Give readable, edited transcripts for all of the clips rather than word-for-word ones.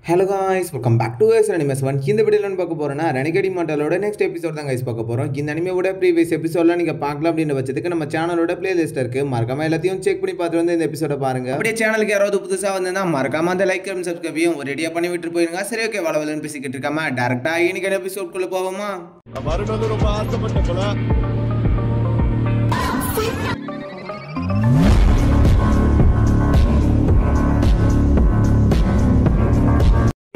Hello guys, welcome back to S animes one. இந்த வீடியோவில் பார்க்க போகிறோன்னா ரெனிகடி மாட்டலோட நெக்ஸ்ட் எபிசோட் தான் கைஸ் பார்க்க போகிறோம். இந்த அனிமையோட ப்ரீவியஸ் எபிசோட்லாம் நீங்கள் பார்க்கலாம் அப்படின்ற பட்சத்துக்கு நம்ம சேனலோட பிளேலிஸ்ட் இருக்குது. மறக்காம எல்லாத்தையும் செக் பண்ணி பார்த்துட்டு வந்து இந்த எபிசோட பாருங்கள். அப்படியே சேனலுக்கு யாராவது புதுசாக வந்ததுன்னா மறக்காம அந்த லைக் அண்ட் சப்ஸ்கிரைபையும் ஒரு ரெடியாக பண்ணி விட்டு போயிருங்க. சரி, ஓகே, வளவலன்னு பேசிக்கிட்டு இருக்காம டேரெக்டாக இன்னைக்கு எபிசோட்குள்ளே போவோமா? ரொம்ப ஆசைப்பட்ட போல.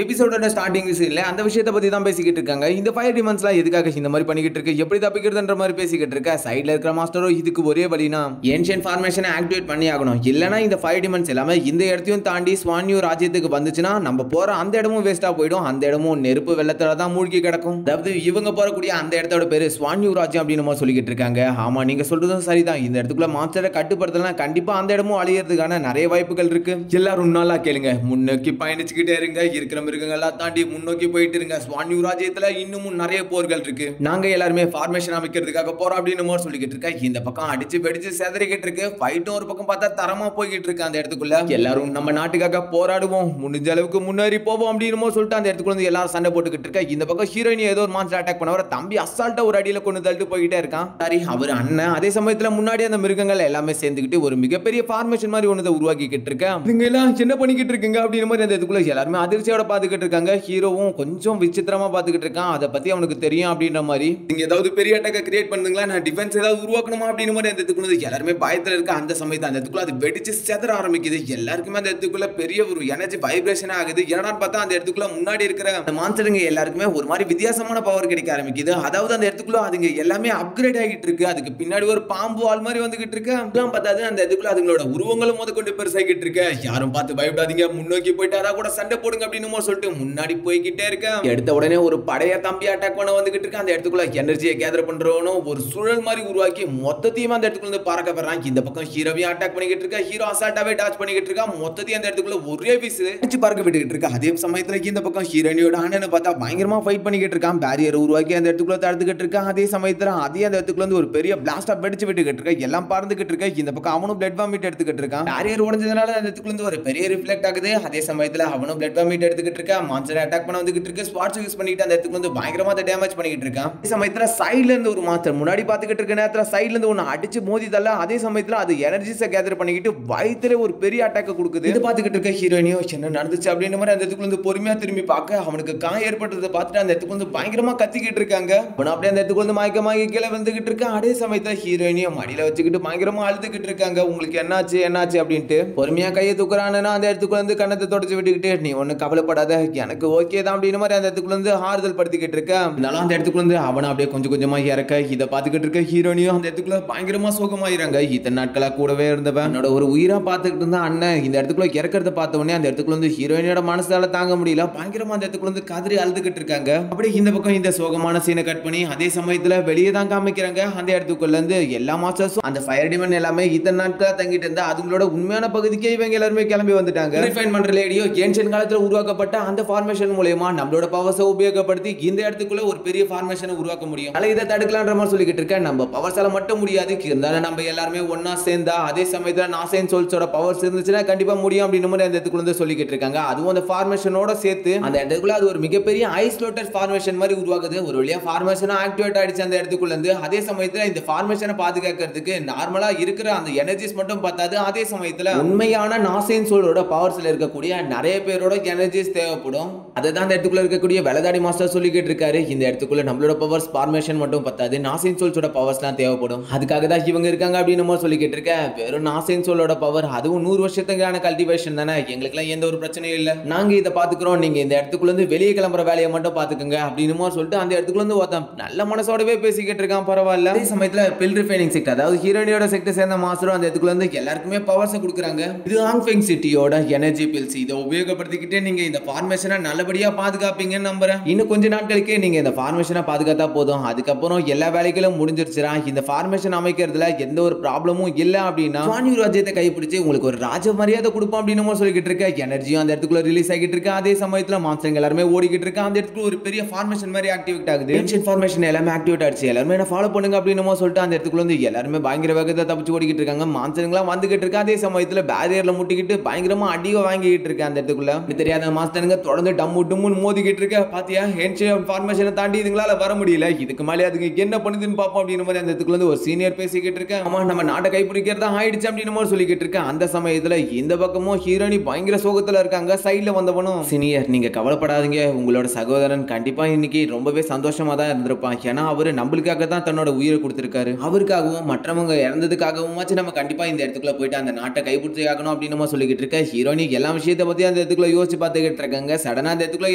எபிசோடோட ஸ்டார்டிங் சீன்ல அந்த விஷயத்தை பத்தி தான் பேசிக்கிட்டு இருக்காங்க. இந்த ஃபயர் டிமன்ஸ்லாம் எதுக்காக இந்த மாதிரி பண்ணிக்கிட்டு இருக்கு, எப்படி தப்பிக்கிறதுன்ற மாதிரி பேசிக்கிட்டு இருக்க. சைடுல இருக்கிற மாஸ்டரோ இதுக்கு ஒரே வழினா ஏன்ஷியன்ட் ஃபார்மேஷனை ஆக்டிவேட் பண்ணி ஆகணும், இல்லனா இந்த ஃபயர் டிமன்ஸ் எல்லாமே இந்த இடத்தையும் தாண்டி ஸ்வான்யூ ராஜ்யத்துக்கு வந்துச்சுன்னா நம்ம போற அந்த இடமும் வேஸ்டா போயிடும். அந்த இடமும் நெருப்பு வெள்ளத்துல தான் மூழ்கி கிடக்கும். அதாவது இவங்க போறக்கூடிய அந்த இடத்தோட பேரு ஸ்வான்யூ ராஜ்யம் அப்படின்னு சொல்லிக்கிட்டு இருக்காங்க. ஆமா, நீங்க சொல்றதும் சரிதான். இந்த இடத்துக்குள்ள மாஸ்டரை கட்டுப்படுத்தலாம், கண்டிப்பா அந்த இடமும் அழியறதுக்கான நிறைய வாய்ப்புகள் இருக்கு. எல்லாரும் நல்லா கேளுங்க, முன்னோக்கி பயணிச்சுக்கிட்டே இருங்க. இருக்கிற மிருகங்கள்லாம் தாண்டி முன்னோக்கி போயிட்டு இருங்க. ஸ்வான்யூ ராஜ்யத்துல இன்னமும் நிறைய போர்கள் இருக்கு. நாங்க எல்லாருமே ஃபார்மேஷன் அமைக்கிறதுக்காக போறோம் அப்படின்னு சொல்லிக்கிட்டு இருக்க. இந்த பக்கம் அடிச்சு வெடிச்சு செதறிக்கிட்டு இருக்கு. ஃபைட்டும் ஒரு பக்கம் பார்த்தா தரமா போய்கிட்டு இருக்கு. அந்த இடத்துக்குள்ள எல்லாரும் நம்ம நாட்டுக்காக போராடுவோம், முடிஞ்ச அளவுக்கு முன்னேறி போவோம் அப்படின்னு சொல்லிட்டு அந்த இடத்துக்குள்ள வந்து எல்லாரும் சண்டை போட்டுக்கிட்டு இருக்க. இந்த பக்கம் ஹீரோயின் ஏதோ ஒரு மான்ஸ்டர் அட்டாக் பண்ணவர தம்பி அசால்ட்டா ஒரு அடியில கொண்டு தள்ளிட்டு போய்கிட்டே இருக்கான். சரி, அவர் அண்ணன் அதே சமயத்துல முன்னாடி அந்த மிருகங்கள் எல்லாமே சேர்ந்துக்கிட்டு ஒரு மிகப்பெரிய ஃபார்மேஷன் மாதிரி ஒன்று உருவாக்கிக்கிட்டு இருக்கேன். நீங்க எல்லாம் என்ன பண்ணிக்கிட்டு இருக்கீங்க அப்படின்னு மாதிரி அந்த இடத்துக்குள்ள எல்லாருமே அதிர்ச்சியோட பாத்துக்கிட்டு இருக்காங்க. ஹீரோவும் கொஞ்சம் விசித்திரமா பாத்துக்கிட்டு இருக்கான். அதை பத்தி அவனுக்கு தெரியும் அப்படின்ற மாதிரி, நீங்க ஏதாவது பெரிய அட்டாக்க கிரியேட் பண்ணுங்களா, நான் டிஃபென்ஸ் ஏதாவது உருவாக்கணுமா அப்படின்னு மாதிரி அந்த இடத்துக்குள்ள எல்லாருமே பயத்துல இருக்க. அந்த சமயத்துல அந்த இடத்துக்குள்ள அது வெடிச்சு செதற ஆரம்பிக்குது. எல்லாருக்குமே அந்த இடத்துக்குள்ள பெரிய ஒரு எனர்ஜி வைப்ரேஷன் ஆகுது. என்னன்னு பார்த்தா அந்த இடத்துக்குள்ள முன்னாடி இருக்கிற அந்த மான்ஸ்டருங்க எல்லாருக்குமே ஒரு மாதிரி வித்தியாசமான பவர் கிடைக்க ஆரம்பிக்குது. அதாவது அந்த இடத்துக்குள்ள அதுங்க எல்லாமே அப்கிரேட் ஆகிட்டு இருக்கு. அதுக்கு பின்னாடி ஒரு பாம்பு ஆள் மாதிரி வந்துகிட்டு இருக்கு. அதெல்லாம் பார்த்தாது அந்த இடத்துக்குள்ள அதுங்களோட உருவங்களும் முதற்கொண்டு பெருசாகிட்டு இருக்கு. யாரும் பார்த்து பயப்படாதீங்க, முன்னோக்கி போயிட்டு அதான் கூட சண்டை போடுங்க அப்படின்னு சொல்லிட்டு முன்னாடி போய்கிட்டே இருக்க. எடுத்த உடனே ஒரு படைய தம்பி அட்டாக் பண்ண வந்துகிட்டு இருக்கு. அந்த இடத்துக்குள்ள எனர்ஜியை கேதர் பண்றவனும் ஒரு சுழல் மாதிரி உருவாக்கி மொத்தத்தையும் அந்த இடத்துக்குள்ள இருந்து பறக்க வர்றான். இந்த பக்கம் ஹீரோவையும் அட்டாக் பண்ணிக்கிட்டு இருக்கா. ஹீரோ அசால்ட்டாவே டாச் பண்ணிக்கிட்டு இருக்கா. மொத்தத்தையும் அந்த இடத்துக்குள்ள ஒரே பீஸ் அடிச்சு பறக்க விட்டுக்கிட்டு இருக்கா. அதே சமயத்துல இந்த பக்கம் ஹீரோனியோட அண்ணனை பார்த்தா பயங்கரமா ஃபைட் பண்ணிக்கிட்டு இருக்கான். பேரியர் உருவாக்கி அந்த இடத்துக்குள்ள தடுத்துக்கிட்டு இருக்கான். அதே சமயத்துல அதே அந்த இடத்துக்குள்ள இருந்து ஒரு பெரிய பிளாஸ்டா வெடிச்சு விட்டுக்கிட்டு இருக்கா. எல்லாம் பறந்துகிட்டு இருக்கா. இந்த பக்கம் அவனும் பிளட் வாமிட் எடுத்துக்கிட்டு இருக்கான். பேரியர் உடைஞ்சதுனால அந்த இடத்துக்குள்ள இருந்து ஒரு பெரிய ரிஃப்ளெக்ட் ஆகுது. அதே சமயத்துல அவனும் பிளட் வாமிட் எடுத்துக்கிட்டு இருக்கா. மான்ஸ்டர் அட்டாக் பண்ண வந்துகிட்டு இருக்கு. ஸ்பாட்ஸ் யூஸ் பண்ணிட்டு அந்த இடத்துக்கு வந்து பயங்கரமா டேமேஜ் பண்ணிக்கிட்டு இருக்கான். அதே சமயத்துல சைடுல இருந்து ஒரு மாஸ்டர் முன்னாடி பாத்துக்கிட்டு இருக்க நேரத்துல சைடுல இருந்து ஒன்னு அடிச்சு மோதி தள்ள. அதே சமயத்துல அது எனர்ஜிஸை கேதர் பண்ணிக்கிட்டு வயித்துல ஒரு பெரிய அட்டாக் கொடுக்குது. இது பாத்துக்கிட்டு இருக்க ஹீரோயினியோ என்ன நடந்துச்சு அப்படின்னு மாதிரி அந்த இடத்துக்குள்ள வந்து பொறுமையா திரும்பி பார்க்க அவனுக்கு காயம் ஏற்பட்டதை பார்த்துட்டு அந்த இடத்துக்கு வந்து பயங்கரமா கத்திக்கிட்டு இருக்காங்க. அவன் அப்படியே அந்த இடத்துக்கு வந்து மயக்கமாகி கீழே வந்துகிட்டு இருக்கான். அதே சமயத்துல ஹீரோயினியோ மடியில வச்சுக்கிட்டு பயங்கரமா அழுதுகிட்டு இருக்காங்க. உங்களுக்கு என்னாச்சு என்னாச்சு அப்படின்ட்டு பொறுமையா கையை தூக்குறானுன்னா அந்த இடத்துக்குள்ள வந்து கண்ணத்தை தொடச்சு விட்டுக்கிட்டு, நீ ஒண்ணு கவலைப்படாத, எனக்கு ஓகே தான் அப்படின்னு மாதிரி அந்த இடத்துக்குள்ள வந்து ஆறுதல் படுத்திக்கிட்டு இருக்க. இருந்தாலும் அந்த இடத்துக்குள்ள வந்து அவனை அப்படியே கொஞ்சம் கொஞ்சமா இறக்க. இதை பார்த்துக்கிட்டு இருக்க ஹீரோனியும் அந்த இடத்துக்குள்ள பயங்கரமா சோகமாயிராங்க. இத்தனை நாட்களா கூடவே இருந்தவன் என்னோட ஒரு உயிரா பார்த்துக்கிட்டு இருந்தா அண்ணன் இந்த இடத்துக்குள்ள இறக்கிறத பார்த்த உடனே அந்த இடத்துக்குள்ள வந்து ஹீரோயினோட மனசால தாங்க முடியல. பயங்கரமா அந்த இடத்துக்குள்ள வந்து கதறி அழுதுகிட்டு இருக்காங்க. அப்படியே இந்த பக்கம் இந்த சோகமான சீனை கட் பண்ணி அதே சமயத்துல வெளியே தான் காமிக்கிறாங்க. அந்த இடத்துக்குள்ள இருந்து எல்லா மாஸ்டர்ஸும் அந்த ஃபயர் டிமன் எல்லாமே இத்தனை நாட்களா தங்கிட்டு இருந்தா அதுங்களோட உண்மையான பகுதிக்கே இவங்க எல்லாருமே கிளம்பி வந்துட்டாங்க. ரிஃபைன் பண்ற லேடியோ ஏன்ஷியன்ட் காலத்துல உருவாக்கப்பட்ட அந்த ஃபார்மேஷன் மூலமா நம்மளோட பவர்ஸை உபயோகப்படுத்தி இந்த இடத்துக்குள்ள ஒரு பெரிய ஃபார்மேஷனை உருவாக்க முடியும். அதனால இதை தடுக்கலான்ற மாதிரி சொல்லிக்கிட்டு இருக்க. நம்ம பவர்ஸால மட்டும் முடியாது, இருந்தாலும் நம்ம எல்லாருமே ஒன்னா சேர்ந்தா அதே சமயத்துல நாசேன் சோல்ஸோட பவர்ஸ் இருந்துச்சுன்னா கண்டிப்பா முடியும் அப்படின்னு மாதிரி அந்த இடத்துக்குள்ள வந்து சொல்லிக்கிட்டு இருக்காங்க. அதுவும் அந்த ஃபார்மேஷனோட சேர்த்து அந்த இடத்துக்குள்ள அது ஒரு மிகப்பெரிய ஐசோலேட்டட் ஃபார்மேஷன் மாதிரி உருவாக்குது. ஒரு வழியா ஃபார்மேஷன் ஆக்டிவேட் ஆயிடுச்சு அந்த இடத்துக்குள்ள இருந்து. அதே சமயத்துல இந்த ஃபார்மேஷனை பாதுகாக்கிறதுக்கு நார்மலா இருக்கிற அந்த எனர்ஜிஸ் மட்டும் பார்த்தாது, அதே சமயத்துல உண்மையான நாசேன் சோலோட பவர்ஸ்ல இருக்கக்கூடிய நிறைய பேரோட எனர்ஜிஸ் தேவைப்படும். அதுதான் அந்த இடத்துக்குள்ள இருக்கக்கூடிய வெளதாடி மாஸ்டர் சொல்லிக்கிட்டு இருக்காரு. இந்த இடத்துக்குள்ள நம்மளோட பவர்ஸ் ஃபார்மேஷன் மட்டும் பத்தாது, நாசேன் சோல்ஸோட பவர்ஸ்லாம் தேவைப்படும். அதுக்காக தான் இவங்க இருக்காங்க அப்படின்னு சொல்லிக்கிட்டு இருக்க. வெறும் நாசேன் சோலோட பவர், அதுவும் 100 வருஷத்துக்கான கல்டிவேஷன் தானே, எங்களுக்குலாம் எந்த ஒரு பிரச்சனையும் இல்லை, நாங்க இதை பாத்துக்கிறோம், நீங்க இந்த இடத்துக்குள்ள இருந்து வெளியே கிளம்புற வேலையை மட்டும் பாத்துக்கோங்க அப்படின்னு சொல்லிட்டு அந்த இடத்துக்குள்ள இருந்து ஒருத்தன் நல்ல மனசோடவே பேசிக்கிட்டு இருக்கான். பரவாயில்ல. அதே சமயத்துல பில் ரிஃபைனிங் செக்டர், அதாவது ஹீரோனியோட செக்டர் சேர்ந்த மாஸ்டரும் அந்த இடத்துக்குள்ள இருந்து எல்லாருக்குமே பவர்ஸ் கொடுக்குறாங்க. இது ஆங்ஃபெங் சிட்டியோட எனர்ஜி பில்ஸ், இதை உபயோகப்படுத்திக்கிட்டு நீங்க இந்த ஃபார்மேஷனை நல்லபடியா பாதுகாப்பீங்கன்னு நம்புறேன். இன்னும் கொஞ்ச நாட்களுக்கு நீங்க இந்த ஃபார்மேஷனை பாதுகாத்தா போதும், அதுக்கப்புறம் எல்லா வேலைகளும் முடிஞ்சிருச்சுரா. இந்த ஃபார்மேஷன் அமைக்கிறதுல எந்த ஒரு ப்ராப்ளமும் இல்ல அப்படின்னா ஸ்வான்யூ ராஜ்யத்தை கைப்பிடிச்சு உங்களுக்கு ஒரு ராஜ மரியாதை கொடுப்போம் அப்படின்னு சொல்லிக்கிட்டு இருக்க. எனர்ஜியும் அந்த இடத்துக்குள்ள ரிலீஸ் ஆகிட்டு இருக்கு. அதே சமயத்துல மாஸ்டர் எல்லாருமே ஓடிக்கிட்டு இருக்கு. அந்த இடத்துக்குள்ள ஒரு பெரிய ஃபார்மேஷன் மாதிரி ஆக்டிவேட் ஆகுது. ஏன்ஷியன்ட் ஃபார்மேஷன் எல்லாமே ஆக்டிவேட் ஆயிடுச்சு. எல்லாரும் என்ன ஃபாலோ பண்ணுங்க அப்படின்னு சொல்லிட்டு அந்த இடத்துக்குள்ள வந்து எல்லாருமே பயங்கர வேகத்தை தப்பிச்சு ஓடிக்கிட்டு இருக்காங்க. மாஸ்டருங்களாம் வந்துகிட்டு இருக்கு. அதே சமயத்துல பேரியர்ல முட்டிக்கிட்டு பயங்கரமா அடியை வாங்கிட்டு இருக்கு. அந்த இடத்துக்குள்ள தெரியாத மாஸ்டர் பார்த்தனுங்க தொடர்ந்து டம்மு டும்முன்னு மோதிக்கிட்டு இருக்க. பாத்தியா ஏன்ஷியன் ஃபார்மேஷனை தாண்டி இதுங்களால வர முடியல, இதுக்கு மேலே அதுக்கு என்ன பண்ணுதுன்னு பார்ப்போம் அப்படின்ற மாதிரி அந்த இடத்துக்குள்ள ஒரு சீனியர் பேசிக்கிட்டு இருக்கேன். ஆமா நம்ம நாட்டை கைப்பிடிக்கிறதா ஆயிடுச்சு அப்படின்னு மாதிரி சொல்லிக்கிட்டு இருக்கேன். அந்த சமயத்துல இந்த பக்கமும் ஹீரோனி பயங்கர சோகத்துல இருக்காங்க. சைட்ல வந்தவனும் சீனியர் நீங்க கவலைப்படாதீங்க, உங்களோட சகோதரன் கண்டிப்பா இன்னைக்கு ரொம்பவே சந்தோஷமா தான் இருந்திருப்பான். ஏன்னா அவரு நம்மளுக்காக தான் தன்னோட உயிரை கொடுத்திருக்காரு. அவருக்காகவும் மற்றவங்க இறந்ததுக்காகவும் நம்ம கண்டிப்பா இந்த இடத்துக்குள்ள போயிட்டு அந்த நாட்டை கைப்பிடிச்சி ஆகணும் அப்படின்னு சொல்லிக்கிட்டு இருக்க. ஹீரோனி எல்லா விஷயத்தை பத்தி அந்த இடத்துக்குள்ள யோசிச்சு பார்த்துக்கிட்டு இருக்காங்க. சடனா அந்த இடத்துக்குள்ள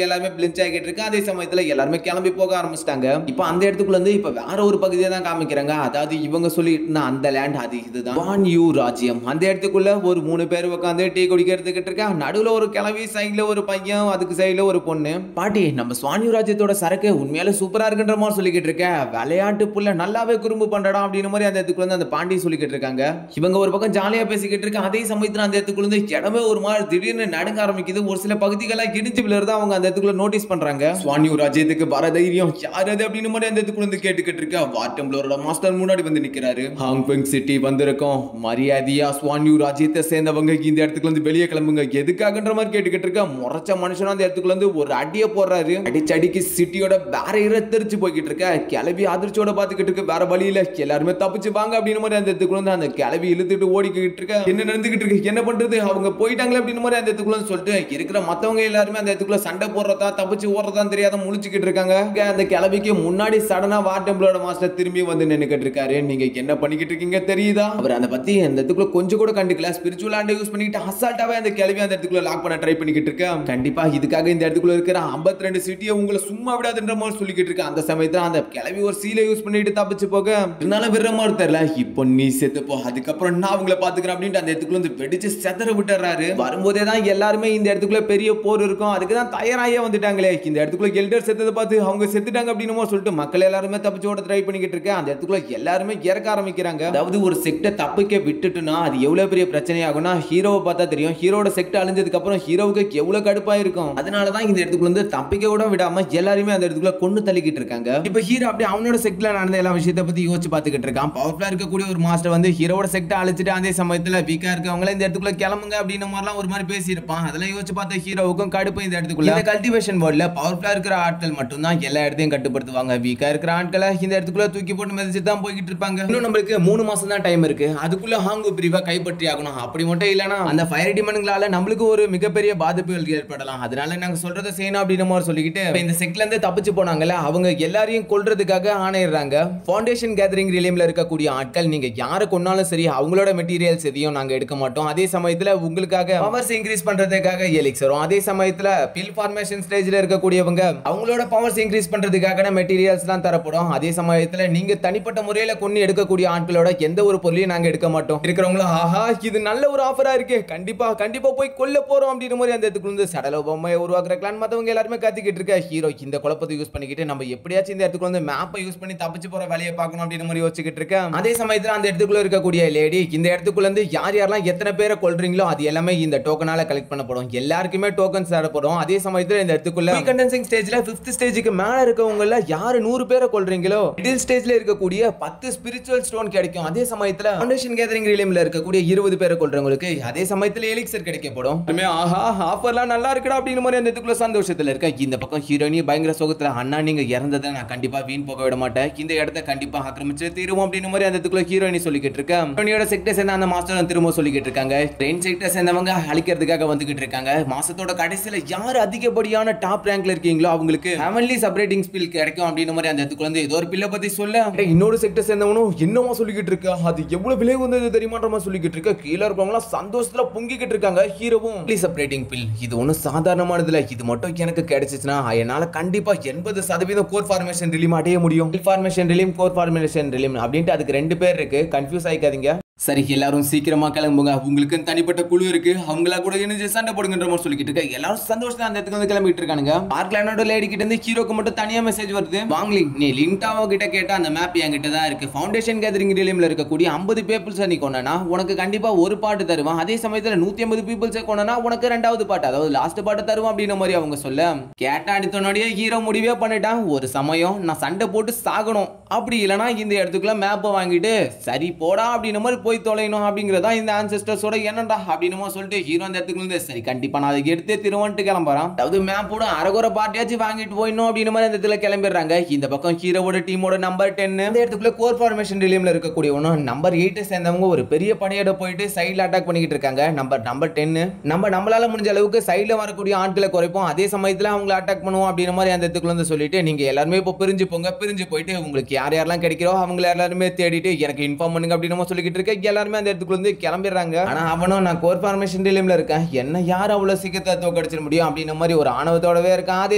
எல்லாருமே பிளிஞ்ச் ஆகிட்டு இருக்கு. அதே சமயத்துல எல்லாருமே கிளம்பி போக ஆரம்பிச்சிட்டாங்க. இப்போ அந்த இடத்துக்குள்ள இருந்து இப்ப வேற ஒரு பகுதியை தான் காமிக்கிறாங்க. அதாவது இவங்க சொல்லிட்டு அந்த லேண்ட் அது இதுதான் வான் யூ ராஜ்யம். அந்த இடத்துக்குள்ள ஒரு 3 பேர் உட்காந்து டீ குடிக்கிறதுக்கிட்டு இருக்கா. நடுவுல ஒரு கிளவி, சைட்ல ஒரு பையன், அதுக்கு சைட்ல ஒரு பொண்ணு. பாட்டி நம்ம ஸ்வான் யூ ராஜ்யத்தோட சரக்கு உண்மையால சூப்பரா இருக்குன்ற மாதிரி சொல்லிக்கிட்டு இருக்க. விளையாட்டு புள்ள நல்லாவே குறும்பு பண்றடா அப்படின்னு மாதிரி அந்த இடத்துக்குள்ள இருந்து அந்த பாண்டி சொல்லிக்கிட்டு இருக்காங்க. இவங்க ஒரு பக்கம் ஜாலியா பேசிக்கிட்டு இருக்க. அதே சமயத்துல அந்த இடத்துக்குள்ள இருந்து இடமே ஒரு மாதிரி திடீர்னு நடுங்க ஆரம்பிக்குது. ஒரு சில பகுதிகளா இடிஞ்சு விழுறதா அவங்க அந்த இடத்துக்குள்ள நோட்டீஸ் பண்றாங்க. ஸ்வான் யூ ராஜ்யத்துக்கு வர தைரியம் யார் அது அப்படின்னு மாதிரி அந்த இடத்துக்குள்ள இருந்து கேட்டுக்கிட்டு இருக்க. வாட்டம்ப்ளரோட மாஸ்டர் முன்னாடி வந்து நிக்கிறாரு. ஹாங்பெங் சிட்டி வந்திருக்கோம், மரியாதையா ஸ்வான் யூ ராஜ்யத்தை சேர்ந்தவங்க இந்த இடத்துக்குள்ள இருந்து வெளியே கிளம்புங்க, எதுக்காகன்ற மாதிரி கேட்டுக்கிட்டு இருக்க. முறைச்ச மனுஷனும் அந்த இடத்துக்குள்ள இருந்து ஒரு அடியை போடுறாரு. அடிச்சடிக்கு சிட்டியோட பேரியரை தெரிச்சு போய்கிட்டு இருக்க. கிளவி அதிர்ச்சியோட பாத்துக்கிட்டு இருக்கு. வேற வழியில எல்லாருமே தப்பிச்சு வாங்க அப்படின்னு மாதிரி அந்த இடத்துக்குள்ள இருந்து அந்த கிளவி இழுத்துட்டு ஓடிக்கிட்டு இருக்க. என்ன நடந்துகிட்டு இருக்கு, என்ன பண்றது, அவங்க போயிட்டாங்களே அப்படின்னு மாதிரி அந்த இடத்துக்குள்ள சொல்லிட்டு இருக்கிற மத்தவங்க எல்லாருமே அந்த இடத்துக்குள்ள சண்டை போடுறதா தப்பிச்சு ஓடுறதா தெரியாத முழிச்சுக்கிட்டு இருக்காங்க. அந்த கிளவிக்கு முன்னாடி சடனா வாட்டம்ப்ளரோட மாஸ்டர் திரும்பி வந்து நின்னுக்கிட்டு இருக்காரு. நீங்க என்ன பண்ணிக்கிட்டு இருக்கீங்க தெரியுதா? அவர் அந்த பத்தி அந்த இடத்துக்குள்ள கொஞ்சம் கூட கண்டுக்கல. ஸ்பிரிச்சுவல் ஹேண்ட் யூஸ் பண்ணிட்டு அசால்ட்டாவே அந்த கிளவி அந்த இடத்துக்குள்ள லாக் பண்ண ட்ரை பண்ணிக்கிட்டு இருக்க. கண்டிப்பா இதுக்காக இந்த இடத்துக்குள்ள இருக்கிற 52 சிட்டியை உங்களை சும்மா விடாதுன்ற மாதிரி சொல்லிக்கிட்டு இருக்க. அந்த சமயத்துல அந்த கிளவி ஒரு சீலை யூஸ் பண்ணிட்டு தப்பிச்சு போக இருந்தாலும் விடுற மாதிரி தெரியல. இப்போ நீ செத்துப்போ, அதுக்கப்புறம் நான் அவங்கள பாத்துக்கிறேன் அப்படின்ட்டு அந்த இடத்துக்குள்ள வந்து வெடிச்சு செதற விட்டுறாரு. வரும்போதே தான் எல்லாருமே இந்த இடத்துக்குள்ள பெரிய போர் இருக்கும், அதுக்கு தான் தயாராயே வந்துட்டாங்களே. இந்த இடத்துக்குள்ள எல்டர் செத்ததை பார்த்து அவங்க செத்துட்டாங்க அப்படின்னு சொல்லிட்டு மக்கள் எல்லாருமே தப்பிச்சு ஓட ட்ரை பண்ணிக்கிட்டு இருக்க. அந்த இடத்துக்குள்ள எல்லாருமே இறக்க ஆரம்பிக்கிறாங்க. அதாவது ஒரு செக்டை தப்பிக்க விட்டுட்டுனா அது எவ்வளவு பெரிய பிரச்சனை ஆகும்னா ஹீரோவை பார்த்தா தெரியும். ஹீரோட செக்ட் அழிஞ்சதுக்கு அப்புறம் ஹீரோவுக்கு எவ்வளவு கடுப்பா இருக்கும். அதனாலதான் இந்த இடத்துக்குள்ள இருந்து தப்பிக்க கூட விடாம எல்லாருமே அந்த இடத்துக்குள்ள கொண்டு தள்ளிக்கிட்டு இருக்காங்க. இப்ப ஹீரோ அப்படியே அவனோட செக்ட்ல நடந்த எல்லா விஷயத்தை பத்தி யோசிச்சு பார்த்துக்கிட்டு இருக்கான். பவர்ஃபுல்லா இருக்கக்கூடிய ஒரு மாஸ்டர் வந்து ஹீரோட செக்டை அழிச்சிட்டு அதே சமயத்துல வீக்கா இருக்கவங்கள இந்த இடத்துக்குள்ள கிளம்புங்க அப்படின்னு மாதிரிலாம் ஒரு மாதிரி பேசியிருப்பான். அதெல்லாம் யோசிச்சு பார்த்த ஹீரோவுக்கும் கடுப்பு. இந்த இடத்துக்குள்ள இந்த கல்டிவேஷன் போர்ட்ல பவர்ஃபுல்லா இருக்கிற ஆட்கள் மட்டும் தான் எல்லா இடத்தையும் கட்டுப்படுத்துவாங்க. வீக்கா இருக்கிற ஆட்களை இந்த இடத்துக்குள்ள தூக்கி போட்டு மிதிச்சு தான் போய்கிட்டு இருப்பாங்க. இன்னும் நம்மளுக்கு 3 மாசம் தான் டைம் இருக்கு, அதுக்குள்ள ஹாங்கு பிரிவா கைப்பற்றி ஆகணும். அப்படி மட்டும் இல்லனா அந்த ஃபயர் டிமன்களால நம்மளுக்கு ஒரு மிகப்பெரிய பாதிப்புகள் ஏற்படலாம். அதனால நாங்க சொல்றதை செய்யணும் அப்படின்னு மாதிரி சொல்லிக்கிட்டு இந்த செக்ல இருந்து தப்பிச்சு போனாங்கல்ல அவங்க எல்லாரையும் கொல்றதுக்காக ஆணையிடுறாங்க. ஃபவுண்டேஷன் கேதரிங் ரிலேம்ல இருக்கக்கூடிய ஆட்கள் நீங்க யாரை கொன்னாலும் சரி அவங்களோட மெட்டீரியல்ஸ் எதையும் நாங்க எடுக்க மாட்டோம். அதே சமயத்துல உங்களுக்காக பவர்ஸ் இன்க்ரீஸ் பண்றதுக்காக எலிக்ஸரும், அதே சமயத்துல பில் ஃபார்மேஷன் ஸ்டேஜ்ல இருக்கக்கூடியவங்க அவங்களோட பவர்ஸ் இன்க்ரீஸ் பண்றதுக்காக மெட்டீரியல்ஸ் தான் தரப்படும். அதே சமயத்துல நீங்க தனிப்பட்ட முறையில கொண்டு எடுக்கக்கூடிய ஆட்களோட எந்த ஒரு பொருளையும் நாங்க எடுக்க மாட்டோம். இருக்கிறவங்கள ஆஹா இது நல்ல ஒரு ஆஃபரா இருக்கு, கண்டிப்பா கண்டிப்பா போய் கொல்ல போறோம் அப்படின்ற மாதிரி அந்த இடத்துக்குள்ள இருந்து சடல பொம்மையை உருவாக்குற கிளான் மத்தவங்க எல்லாருமே கத்திக்கிட்டு இருக்க. ஹீரோ இந்த குழப்பத்தை யூஸ் பண்ணிக்கிட்டு நம்ம எப்படியாச்சும் இந்த இடத்துக்குள்ள வந்து மேப்பை யூஸ் பண்ணி தப்பிச்சு போற வேலையை பார்க்கணும் அப்படின்ற மாதிரி யோசிச்சுக்கிட்டு இருக்கேன். அதே சமயத்துல அந்த இடத்துக்குள்ள இருக்கக்கூடிய லேடி இந்த இடத்துக்குள்ள இருந்து யார் யாரெல்லாம் எத்தனை பேரை கொல்றீங்களோ அது எல்லாமே இந்த டோக்கனால கலெக்ட் பண்ணப்படும். எல்லாருக்குமே டோக்கன்ஸ் தரப்படும். அதே சமயத்துல இந்த இடத்துக்குள்ள கண்டென்சிங் ஸ்டேஜ்ல 5th ஸ்டேஜுக்கு மேல இருக்கவங்கள யாரு 100 பேரை கொல்றீங்களோ மிடில் ஸ்டேஜ்ல இருக்கக்கூடிய 10 ஸ்பிரிச்சுவல் ஸ்டோன் கிடைக்கும். அதே சமயத்துல ஃபவுண்டேஷன் கேதரிங் ரிலேம்ல இருக்கக்கூடிய 20 பேரை கொல்றவங்களுக்கு அதே சமயத்துல எலிக்சர் கிடைக்கப்படும். ஆஹா ஆஃபர்லாம் நல்லா இருக்குடா அப்படின்னு மாதிரி அந்த இடத்துக்குள்ள சந்தோஷத்துல இருக்க. இந்த பக்கம் ஹீரோயினி பயங்கர சோகத்துல அண்ணா நீங்க இறந்ததை நான் கண்டிப்பா வீண் போக விட மாட்டேன், இந்த இடத்தை கண்டிப்பா ஆக்கிரமிச்சு தீருவோம் அப்படின்னு மாதிரி அந்த இடத்துக்குள்ள ஹீரோயினி சொல்லிக்கிட்டு இருக்க. ஹீரோயினியோட செக்டர் சேர்ந்த அந்த மாஸ்டர் திரும்ப சொல்லிக்கிட்டு இருக்காங்க. ட்ரெயின் செக்டர் சேர்ந்தவங்க அழிக்கிறதுக்காக வந்துகிட்டு இருக்காங்க. மாசத்தோட கடைசியில யார் அதிகப்படியான டாப் ரேங்க்ல இருக்கீங்களோ அவங்களுக்கு ஹெவன்லி சப்ரேட்டிங் ஸ்பில் கிடைக்கும் அப்படின்னு மாதிரி அந்த இடத்துக்குள்ள வந்து ஏதோ ஒரு பில்லை பத்தி சொல்ல இன்னொரு செக்டர் சேர்ந்தவனும் என்னமா சொல்லிக்கிட்டு இருக்க, அது எவ்வளவு விலை வந்தது தெரியுமான்ற சொல்லிக்கிட்டு இருக்க. கீழே இருக்கவங்க சந்தோஷத்துல பொங்கிக்கிட்டு இருக்காங்க. ஹீரோவும் செப்பரேட்டிங் பில் இது ஒன்னும் சாதாரணமானது இல்ல, இது மட்டும் எனக்கு கிடைச்சிச்சுன்னா என்னால கண்டிப்பா 80% கோர் ஃபார்மேஷன் ரிலீம் அடைய முடியும். ஃபார்மேஷன் ரிலீம் கோர் ஃபார்மேஷன் ரிலீம் அப்படின்ட்டு அதுக்கு 2 பேர் இருக்கு, கன்ஃபியூஸ் ஆயிக்காதீங்க. சரி எல்லாரும் சீக்கிரமா கிளம்புங்க, உங்களுக்கு தனிப்பட்ட குழு இருக்கு, அவங்களா கூட இணைஞ்சு சண்டை போடுங்கன்ற மாதிரி சொல்லிக்கிட்டு இருக்க. எல்லாரும் சந்தோஷமா அந்த இடத்துக்கு வந்து கிளம்பிட்டு இருக்கானுங்க. பார்க்லானோட லேடி கிட்ட இருந்து ஹீரோக்கு மட்டும் தனியா மெசேஜ் வருது. வாங்கலி நீ லிங்டாவோ கிட்ட கேட்டா அந்த மேப் என்கிட்ட தான் இருக்கு. ஃபவுண்டேஷன் கேதரிங் ரிலேம்ல இருக்கக்கூடிய 50 பீப்புள்ஸ் நீ கொண்டனா உனக்கு கண்டிப்பா ஒரு பாட்டு தருவான். அதே சமயத்துல 150 பீப்புள்ஸ் கொண்டனா உனக்கு 2வது பாட்டு அதாவது லாஸ்ட் பாட்டு தருவான் அப்படின்ற மாதிரி அவங்க சொல்ல கேட்டா அடித்தோடனே ஹீரோ முடிவே பண்ணிட்டான். ஒரு சமயம் நான் சண்டை போட்டு சாகணும், அப்படி இல்லைன்னா இந்த இடத்துக்குள்ள மேப்பை வாங்கிட்டு சரி போடா அப்படின்ற மாதிரி போய் தொலைணும் அப்படிங்கறதா இந்த ஆன்செஸ்டர்ஸோட என்னடா அப்படின்னு சொல்லிட்டு ஹீரோ அந்த இடத்துக்கு வந்து சரி கண்டிப்பா நான் அதை எடுத்தே திருவன்ட்டு கிளம்புறான். அதாவது மேப்போட அரகுற பார்ட்டியாச்சும் வாங்கிட்டு போயிடணும் அப்படின்னு மாதிரி அந்த இடத்துல கிளம்பிடுறாங்க. இந்த பக்கம் ஹீரோவோட டீமோட நம்பர் 10 இந்த இடத்துக்குள்ள கோர் ஃபார்மேஷன் ரிலீம்ல இருக்கக்கூடியவனும் நம்பர் 8 சேர்ந்தவங்க ஒரு பெரிய படையோட போயிட்டு சைடுல அட்டாக் பண்ணிக்கிட்டு இருக்காங்க. நம்பர் 10 நம்மளால முடிஞ்ச அளவுக்கு சைடுல வரக்கூடிய ஆட்களை குறைப்போம், அதே சமயத்துல அவங்களை அட்டாக் பண்ணுவோம் அப்படின்னு மாதிரி அந்த இடத்துக்குள்ள வந்து சொல்லிட்டு நீங்க எல்லாருமே இப்போ பிரிஞ்சு போங்க, பிரிஞ்சு போயிட்டு உங்களுக்கு யார் யாரெல்லாம் கிடைக்கிறோ அவங்க எல்லாருமே தேடிட்டு எனக்கு இன்ஃபார்ம் பண்ணுங்க அப்படின்னு சொல்லிக்கிட்டு இருக்க எல்லாருமே அந்த இடத்துக்குள்ள வந்து கிளம்பிடுறாங்க. ஆனா அவனும் நான் கோர் ஃபார்மேஷன் டீம்ல இருக்கேன், என்ன யார் அவ்வளவு சீக்கிரத்தை தோக்கடிச்சிட முடியும் அப்படின்னு மாதிரி ஒரு ஆணவத்தோடவே இருக்கான். அதே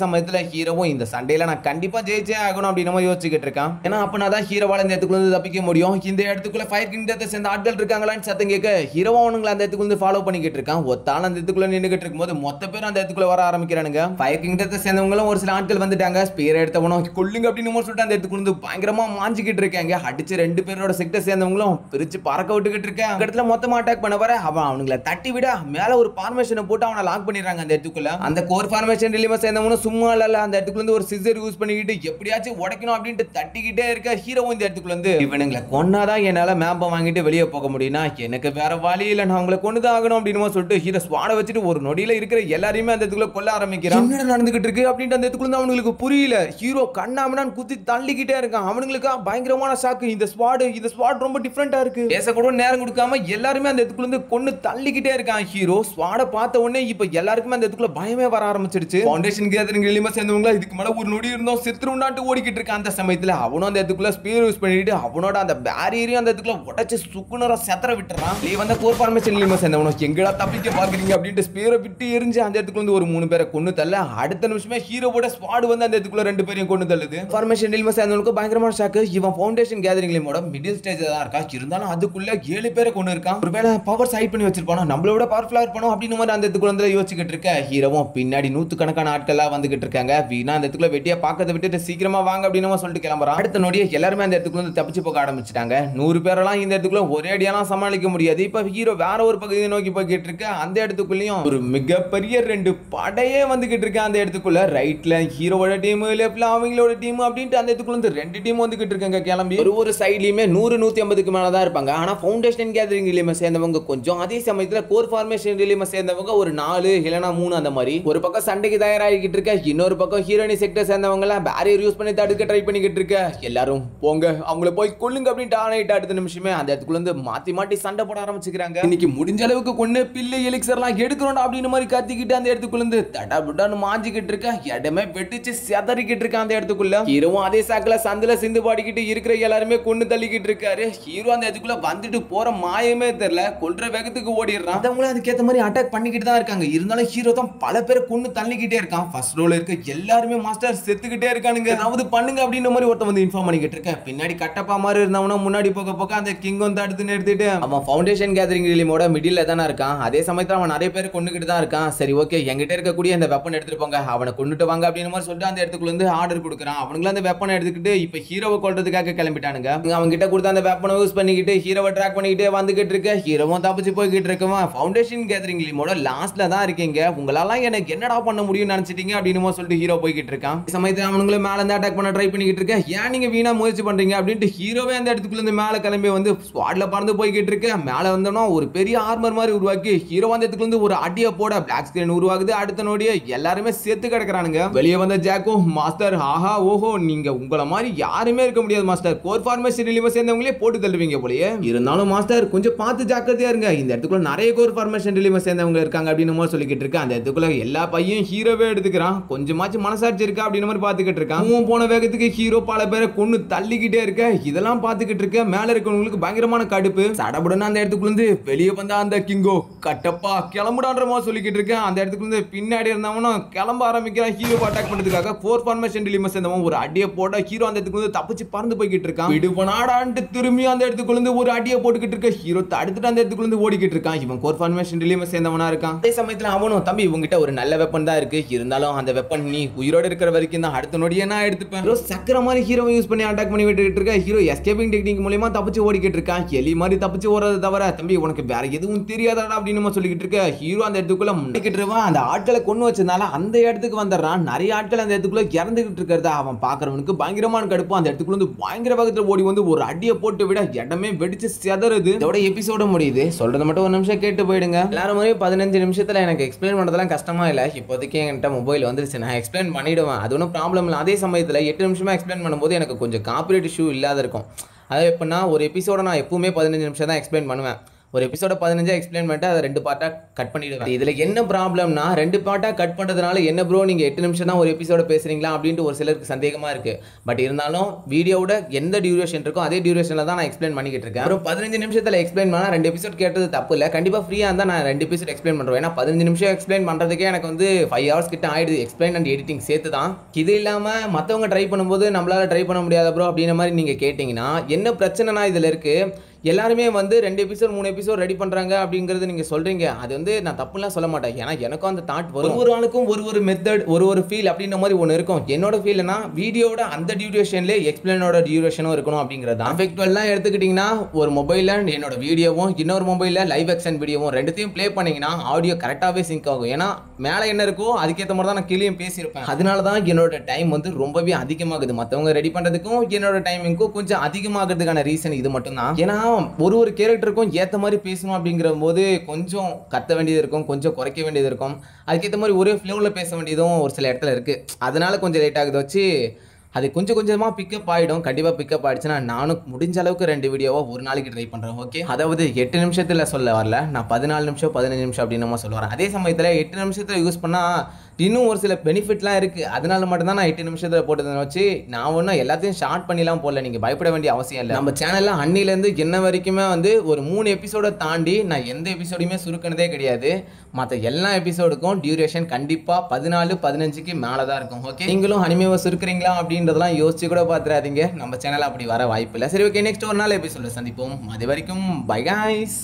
சமயத்துல ஹீரோவும் இந்த சண்டையில நான் கண்டிப்பா ஜெயிச்சே ஆகணும் அப்படின்னு மாதிரி யோசிச்சுக்கிட்டு இருக்கான். ஏன்னா அப்பனா தான் ஹீரோவால இந்த இடத்துக்குள்ள வந்து தப்பிக்க முடியும். இந்த இடத்துக்குள்ள ஃபயர் கிங்டத்தை சேர்ந்த ஆட்கள் இருக்காங்களான்னு சத்தம் கேட்க ஹீரோவா அவனுங்களை அந்த இடத்துக்கு வந்து ஃபாலோ பண்ணிக்கிட்டு இருக்கான். ஒத்தான அந்த இடத்துக்குள்ள நின்னுகிட்டு இருக்கும்போது மொத்த பேர் அந்த இடத்துக்குள்ள வர ஆரம்பிக்கிறானுங்க. ஃபயர் கிங்டத்தை சேர்ந்தவங்களும் ஒரு சில ஆட்கள் வந்துட்டாங்க. ஸ்பீர் எடுத்தவனும் கொல்லுங்க அப்படின்னு சொல்லிட்டு அந்த இடத்துக்கு வந்து பயங்கரமா மாஞ்சிக்கிட்டு இருக்காங்க. அடிச்சு 2 பேரோட செக்டர் சேர்ந்தவங்களும் பிரிச்சு பறக்க விட்டுக்கிட்டு இருக்காங்க. அந்த இடத்துல மொத்தமா அட்டாக் பண்ண வர அவனுங்களை தட்டி விட மேல ஒரு ஃபார்மேஷனை போட்டு அவனை லாக் பண்ணிடுறாங்க அந்த இடத்துக்குள்ள. அந்த கோர் ஃபார்மேஷன் ரிலீவ் சேர்ந்தவனும் சும்மா இல்ல அந்த இடத்துக்குள்ள வந்து ஒரு சிசர் யூஸ் பண்ணிக்கிட்டு எப்படியாச்சும் உடைக்கணும் அப்படின்ட்டு தட்டிக்கிட்டே இருக்க ஹீரோவும் இந்த இடத்துக்குள்ள வந்து இவனுங்களை கொன்னாதான் என்னால மேப்பை வாங்கிட்டு வெளியே போக முடியும்னா எனக்கு வேற வழி இல்ல, நான் அவங்களை கொண்டுதான் ஆகணும் அப்படின்னு சொல்லிட்டு ஹீரோ ஸ்வாட வச்சுட்டு ஒரு நொடியில இருக்கிற எல்லாரையுமே அந்த இடத்துக்குள்ள கொல்ல ஆரம்பிக்கிறான். என்ன நடந்துகிட்டு இருக்கு அப்படின்ட்டு அந்த இடத்துக்குள்ள அவங்களுக்கு புரியல. ஹீரோ கண்ணாமனான் குத்தி தள்ளிக்கிட்டே இருக்கான். அவங்களுக்கு பயங்கரமான ஷாக்கு. இந்த ஸ்வாட் ரொம்ப டிஃபரெண்டா இருக்கு. பேச கூட நேரம் கொடுக்காம எல்லாருமே அந்த இடத்துக்குள்ள இருந்து கொன்னு தள்ளிக்கிட்டே இருக்கான். ஹீரோ ஸ்வாட பார்த்த உடனே இப்ப எல்லாருக்குமே அந்த இடத்துக்குள்ள பயமே வர ஆரம்பிச்சிடுச்சு. ஃபவுண்டேஷன் கேதரிங் எலிமெண்ட்ஸ் சேர்ந்தவங்க இதுக்கு மேல ஒரு நொடி இருந்தோம் செத்துருண்டாட்டு ஓடிக்கிட்டு இருக்கான். அந்த சமயத்துல அவனும் அந்த இடத்துக்குள்ள ஸ்பீர் யூஸ் பண்ணிட்டு அவனோட அந்த பேரியரையும் அந்த இடத்துக்குள்ள உடைச்சு சுக்குனரா செத்தற விட்டுறான். நீ வந்த கோர் ஃபார்மேஷன் எலிமெண்ட்ஸ் சேர்ந்தவனும் எங்கடா தப்பிக்க பாக்குறீங்க அப்படின்ட்டு ஸ்பீரை விட்டு எரிஞ்சு அந்த இடத்துக்குள்ள வந்து ஒரு 3 பேரை கொன்னு தள்ள அடுத்த நிமிஷமே ஹீரோவோட ஸ்வாட் வந்து அந்த இடத்துக்குள்ள 2 பேரையும் கொண்டு தள்ளுது. ஃபார்மேஷன் எலிமெண்ட்ஸ் சேர்ந்தவனுக்கு பயங்கரமான ஷாக்கு. இவன் ஃபவுண்டேஷன் கேதரிங் எலிமெண்டோட மிடில் ஸ்டேஜ்ல தான் இருக்கா. இருந்தாலும் அதுக்குள்ள 7 பேரை கொண்டு இருக்கான். ஒருவேளை பவர் சைட் பண்ணி வச்சிருப்பானோ, நம்மளோட பவர்ஃபுல்லா இருப்பானோ அப்படின்னு மாதிரி அந்த இடத்துக்குள்ள வந்து யோசிச்சுக்கிட்டு இருக்க ஹீரோவும் பின்னாடி 100கணக்கான ஆட்கள்லாம் வந்துகிட்டு இருக்காங்க. வீணா அந்த இடத்துக்குள்ள வெட்டியா பார்க்கறத விட்டுட்டு சீக்கிரமா வாங்க அப்படின்னு சொல்லிட்டு கிளம்புறான். அடுத்த நொடியே எல்லாருமே அந்த இடத்துக்குள்ள வந்து தப்பிச்சு போக ஆரம்பிச்சிட்டாங்க. 100 பேரெல்லாம் இந்த இடத்துக்குள்ள ஒரே அடியெல்லாம் சமாளிக்க முடியாது. இப்ப ஹீரோ வேற ஒரு பகுதியை நோக்கி போய்கிட்டு இருக்க. அந்த இடத்துக்குள்ளயும் ஒரு மிகப்பெரிய 2 படையே வந்துகிட்டு இருக்கு. அந்த இடத்துக்குள்ள ரைட்ல ஹீரோவோட டீம், லெஃப்ட்ல அவங்களோட டீம் அப்படின்ட்டு அந்த இடத்துக்குள்ள வந்து 2 டீம் வந்துகிட்டு இருக்காங்க கிளம்பி. ஒரு சைட்லயுமே 100-150க்கு மேல தான் இருப்பாங்க. ஆனா ஃபவுண்டேஷன் கேதரிங் ரிலீம் சேர்ந்தவங்க கொஞ்சம், அதே சமயத்துல கோர் ஃபார்மேஷன் ரிலீம் சேர்ந்தவங்க ஒரு 4 இல்லனா 3 அந்த மாதிரி. ஒரு பக்கம் சண்டைக்கு தயாராகிட்டு இருக்க, இன்னொரு பக்கம் ஹீரோனி செக்டர் சேர்ந்தவங்க எல்லாம் பேரியர் யூஸ் பண்ணி தடுக்க ட்ரை பண்ணிக்கிட்டு இருக்க. எல்லாரும் போங்க அவங்கள போய் கொல்லுங்க அப்படின்ட்டு ஆணையிட்டு அடுத்த நிமிஷமே அந்த இடத்துக்குள்ள வந்து மாத்தி சண்டை போட ஆரம்பிச்சுக்கிறாங்க. இன்னைக்கு முடிஞ்ச அளவுக்கு கொண்டு பில்லு எலிக்சர்லாம் எடுக்கணும் அப்படின்னு மாதிரி கத்திக்கிட்டு அந்த இடத்துக்குள்ள இருந்து தடபுடான்னு மாஞ்சிக்கிட்டு இருக்க. இடமே வெட்டிச்சு செதறிக்கிட்டு இருக்க. அந்த இடத்துக்குள்ள ஹீரோவும் அதே சாக்குல சந்தில சிந்து பாடிக்கிட்டு இருக்கிற எல்லாருமே கொண்டு தள்ளிக்கிட்டு இருக்காரு. ஹீரோ அந்த இடத்துக்குள்ள வந்துட்டு போற மாயமே தெரியல, கொல்ற வேகத்துக்கு ஓடிடுறான். அவங்களும் அதுக்கேற்ற மாதிரி அட்டாக் பண்ணிக்கிட்டு தான் இருக்காங்க. இருந்தாலும் ஹீரோ தான் பல பேரை கொண்டு தள்ளிக்கிட்டே இருக்கான். ஃபர்ஸ்ட் ரோல இருக்க எல்லாருமே மாஸ்டர் செத்துக்கிட்டே இருக்கானுங்க. அதாவது பண்ணுங்க அப்படின்ற மாதிரி ஒருத்தன் வந்து இன்ஃபார்ம் பண்ணிக்கிட்டு இருக்க. பின்னாடி கட்டப்பா மாதிரி இருந்தவனா முன்னாடி போக அந்த கிங் வந்து அடுத்து நிறுத்திட்டு அவன் ஃபவுண்டேஷன் கேதரிங் ரிலீமோட மிடில்ல தானே இருக்கான். அதே சமயத்துல அவன் நிறைய பேர் கொண்டுகிட்டு தான் இருக்கான். சரி ஓகே, என்கிட்ட இருக்கக்கூடிய அந்த வெப்பன் எடுத்துட்டு போங்க, அவனை கொண்டுட்டு வாங்க அப்படின்னு மாதிரி சொல்லிட்டு அந்த இடத்துக்குள்ள வந்து ஆர்டர் கொடுக்குறான். அவனுங்களும் அந்த வெப்பனை எடுத்துக்கிட்டு இப்ப ஹீரோவை கொல்றதுக்காக கிளம்பிட்டானுங்க. அவங்க கிட்ட கொடுத்த அந்த வெப்பனை யூஸ் பண்ணிக்கிட்டு ஹீரோவை ட்ராக் பண்ணிக்கிட்டே வந்துகிட்டு இருக்க. ஹீரோவும் தப்பிச்சு போய்கிட்டு இருக்கவன் ஃபவுண்டேஷன் கேதரிங் ரிலீமோட லாஸ்ட்ல தான் இருக்கீங்க, உங்களால எனக்கு என்னடா பண்ண முடியும்னு நினைச்சிட்டீங்க அப்படின்னு சொல்லிட்டு ஹீரோ போய்கிட்டு இருக்கான். சமயத்துல அவனுங்களும் மேல இருந்து அட்டாக் பண்ண ட்ரை பண்ணிக்கிட்டு இருக்க. ஏன் நீங்க வீணா முயற்சி பண்றீங்க அப்படின்ட்டு ஹீரோவே அந்த இடத்துக்குள்ள இருந்து மேல கிளம்பி வந்து ஸ்குவாட்ல பறந்து போய்கிட்டு இருக்க. மேல வந்தோம்னா ஒரு பெரிய ஆர்மர் மாதிரி உருவாக்கி ஹீரோ அந்த இடத்துக்குள்ள இருந்து ஒரு அடியை போட பிளாக் ஸ்கிரீன் உருவாகுது. அடுத்த நொடியே எல்லாருமே செத்து கிடக்குறானுங்க. வெளியே வந்த ஜாக்கும் மாஸ்டர் ஆஹா ஓஹோ நீங்க உங்கள மாதிரி யாருமே இருக்க முடியாது மாஸ்டர், கோர் ஃபார்மேஷன் ரிலீவ் சேர்ந்தவங்களே போட்டு தள்ளுவீங்க போலயே. இருந்தாலும் மாஸ்டர் கொஞ்சம் பார்த்து ஜாக்கிரதையா இருங்க, இந்த இடத்துக்குள்ள நிறைய கோர் ஃபார்மேஷன் ரிலீவ் சேர்ந்தவங்க இருக்காங்க அப்படின்னு சொல்லிக்கிட்டு இருக்க. அந்த இடத்துக்குள்ள எல்லா பையன் ஹீரோவே எடுத்துக்கிறான். கொஞ்சமாச்சும் மனசாட்சி இருக்கா அப்படின்னு மாதிரி பாத்துக்கிட்டு இருக்கான். போன வேகத்துக்கு ஹீரோ பல பேரை கொண்டு தள்ளிக்கிட்டே இருக்க. இதெல்லாம் பாத்துக்கிட்டு இருக்க. மேல இருக்கவங்களுக்கு பயங்கரமான கடுப்பு. சடபுடன்னு அந்த இடத்துக்குள்ள இருந்து வெளியே வந்த அந்த கிங்கோ கட்டப்பா கிளம்புடான்ற மாதிரி சொல்லிக்கிட்டு இருக்கேன். அந்த இடத்துக்குள்ள இருந்து பின்னாடி இருந்தவனும் கிளம்ப ஆரம்பிக்கிறான் ஹீரோ அட்டாக் பண்றதுக்காக. கோர் ஃபார்மேஷன் ரிலீவ் சேர்ந்தவன் ஒரு அடியை போட ஹீரோ அந்த இடத்துக்குள்ள இருந்து தப்பிச்சு பறந்து போய்கிட்டு இருக்கான். விடுவனாடான்ட்டு திரும்பி அந்த இடத்துக்குள்ள இருந்து ஒரு அடியை போட்டுக்கிட்டு இருக்க. ஹீரோ தடுத்துட்டு அந்த இடத்துக்குள்ள இருந்து ஓடிக்கிட்டு இருக்கான். இவன் கோர் ஃபார்மேஷன் ரிலீவ் சேர்ந்தவனா இருக்கான். அதே சமயத்துல அவனும் தம்பி உங்ககிட்ட ஒரு நல்ல வெப்பன் தான் இருக்கு, இருந்தாலும் அந்த வெப்பன் நீ உயிரோட இருக்கிற வரைக்கும் தான், அடுத்த நொடியே நான் எடுத்துப்பேன். சக்கர மாதிரி ஹீரோ யூஸ் பண்ணி அட்டாக் பண்ணி விட்டுக்கிட்டு இருக்க. ஹீரோ எஸ்கேப்பிங் டெக்னிக் மூலமா தப்பிச்சு ஓடிக்கிட்டு இருக்கான். எலி மாதிரி தப்பிச்சு ஓடுறத தவிர தம்பி உனக்கு வேற எதுவும் தெரியாதடா அப்படின்னு சொல்லிக்கிட்டு இருக்க. ஹீரோ அந்த இடத்துக்குள்ள முன்னிக்கிட்டு இருவான். அந்த ஆட்களை கொண்டு வச்சதுனால அந்த இடத்துக்கு வந்துடுறான். நிறைய ஆட்கள் அந்த இடத்துக்குள்ள இறந்துகிட்டு இருக்கிறத அவன் பாக்குறவனுக்கு பயங்கரமான கடுப்பு. அந்த இடத்துக்குள்ள வந்து பயங்கர வேகத்துல ஓடி வந்து ஒரு அடியை போட்டு விட இடமே வெடிச்சு வெடிச்சு செதறுது. இதோட எபிசோட முடியுது. சொல்றது மட்டும் ஒரு நிமிஷம் கேட்டு போயிடுங்க. எல்லாரும் மாதிரி 15 நிமிஷத்துல எனக்கு எக்ஸ்பிளைன் பண்றதெல்லாம் கஷ்டமா இல்ல. இப்போதைக்கு என்கிட்ட மொபைல் வந்துருச்சு, நான் எக்ஸ்பிளைன் பண்ணிடுவேன், அது ஒன்றும் ப்ராப்ளம் இல்லை. அதே சமயத்தில் 8 நிமிஷமா எக்ஸ்பிளைன் பண்ணும்போது எனக்கு கொஞ்சம் காப்பிரைட் இஷ்யூ இல்லாத இருக்கும். அதாவது எப்படின்னா, ஒரு எபிசோட நான் எப்பவுமே 15 நிமிஷம் தான் எக்ஸ்பிளைன் பண்ணுவேன். ஒரு எபிசோட 15 எக்ஸ்பிளைன் பண்ணிட்டு அதை 2 பார்ட்டாக கட் பண்ணிடுவேன். இதில் என்ன ப்ராப்ளம்னா, 2 பார்ட்டாக கட் பண்ணுறதுனால என்ன ப்ரோ நீங்கள் 8 நிமிஷம் தான் ஒரு எபிசோட பேசுகிறீங்களா அப்படின்ட்டு ஒரு சிலருக்கு சந்தேகமாக இருக்குது. பட் இருந்தாலும் வீடியோட எந்த டியூரேஷன் இருக்கோ அதே டியூரேஷனில் தான் நான் எக்ஸ்பிளைன் பண்ணிக்கிட்டு இருக்கேன். அப்புறம் 15 நிமிஷத்தில் எக்ஸ்பிளைன் பண்ணால் 2 எபிசோட் கேட்டது தப்பு இல்லை. கண்டிப்பாக ஃப்ரீயாக இருந்தால் நான் 2 எபிசோட் எக்ஸ்பிளைன் பண்ணுறேன். ஏன்னா 15 நிமிஷம் எக்ஸ்பிளைன் பண்ணுறதுக்கே எனக்கு வந்து 5 hours கிட்ட ஆயிடுது, எக்ஸ்பிளைன் அண்ட் எடிட்டிங் சேர்த்து தான். இது இல்லாமல் மற்றவங்க ட்ரை பண்ணும்போது நம்மளால் ட்ரை பண்ண முடியாத ப்ரோ அப்படின்ற மாதிரி நீங்கள் கேட்டிங்கன்னா, என்ன பிரச்சனைனா இதில் இருக்குது, எல்லாருமே வந்து 2 எபிசோட் 3 எபிசோட் ரெடி பண்ணுறாங்க அப்படிங்கிறது நீங்கள் சொல்கிறீங்க. அது வந்து நான் தப்புலாம் சொல்ல மாட்டேன். ஏன்னா எனக்கும் அந்த தாட் வரும். ஒரு ஆளுக்கும் ஒரு மெத்தட் ஒரு ஃபீல் அப்படின்ற மாதிரி ஒன்று இருக்கும். என்னோட ஃபீல்னா வீடியோட அந்த டியூரேஷன்லேயே எக்ஸ்பிளைனோட டியூரேஷனும் இருக்கணும் அப்படிங்கிறது தான். எஃபெக்ட்வெல்லாம் எடுத்துக்கிட்டிங்கன்னா, ஒரு மொபைலில் என்னோட வீடியோவும் இன்னொரு மொபைலில் லைவ் ஆக்ஷன் வீடியோவும் ரெண்டுத்தையும் ப்ளே பண்ணிங்கன்னா ஆடியோ கரெக்டாகவே சிங்க் ஆகும். ஏன்னா மேலே என்ன இருக்கோ அதுக்கேற்ற மாதிரி தான் நான் கீழேயும் பேசியிருப்பேன். அதனால தான் என்னோட டைம் வந்து ரொம்பவே அதிகமாகுது. மற்றவங்க ரெடி பண்ணுறதுக்கும் என்னோட டைமிங்க்கும் கொஞ்சம் அதிகமாகிறதுக்கான ரீசன் இது மட்டும் தான். ஏன்னா ஒரு கேரக்டருக்கும் ஏற்ற மாதிரி பேசணும் அப்படிங்கிற போது கொஞ்சம் கத்த வேண்டியது இருக்கும், கொஞ்சம் குறைக்க வேண்டியது இருக்கும். அதுக்கேற்ற மாதிரி ஒரே ஃப்ளோவில் பேச வேண்டியதும் ஒரு சில இடத்துல இருக்குது. அதனால கொஞ்சம் லேட் ஆகுது வச்சு அது கொஞ்சம் கொஞ்சமாக பிக்கப் ஆகிடும். கண்டிப்பாக பிக்கப் ஆகிடுச்சுன்னா நானும் முடிஞ்ச அளவுக்கு 2 வீடியோவாக ஒரு நாளைக்கு ட்ரை பண்ணுறேன். ஓகே, அதாவது 8 நிமிஷத்தில் சொல்ல வரல, நான் 14 நிமிஷம் 15 நிமிஷம் அப்படின்னு சொல்ல வரேன். அதே சமயத்தில் 8 நிமிஷத்தில் யூஸ் பண்ணால் இன்னும் ஒரு சில பெனிஃபிட்லாம் இருக்குது. அதனால மட்டும்தான் நான் 8 நிமிஷத்தில் போட்டதை வச்சு நான் ஒன்றும் எல்லாத்தையும் ஷார்ட் பண்ணிலாம் போடல. நீங்கள் பயப்பட வேண்டிய அவசியம் இல்லை. நம்ம சேனலில் அன்னிலேருந்து என்ன வரைக்குமே வந்து ஒரு 3 எபிசோடை தாண்டி நான் எந்த எபிசோடையுமே சுருக்கினதே கிடையாது. மற்ற எல்லா எபிசோடுக்கும் டியூரேஷன் கண்டிப்பாக 14-15க்கு மேலே தான் இருக்கும். ஓகே, நீங்களும் அனிமேவை சுருக்கிறீங்களா அப்படின்றதெல்லாம் யோசிச்சு கூட பார்த்துறாதீங்க. நம்ம சேனல் அப்படி வர வாய்ப்பு இல்லை. சரி, ஓகே, நெக்ஸ்ட் ஒரு நாள் எபிசோட சந்திப்போம். அது வரைக்கும் பை காய்ஸ்.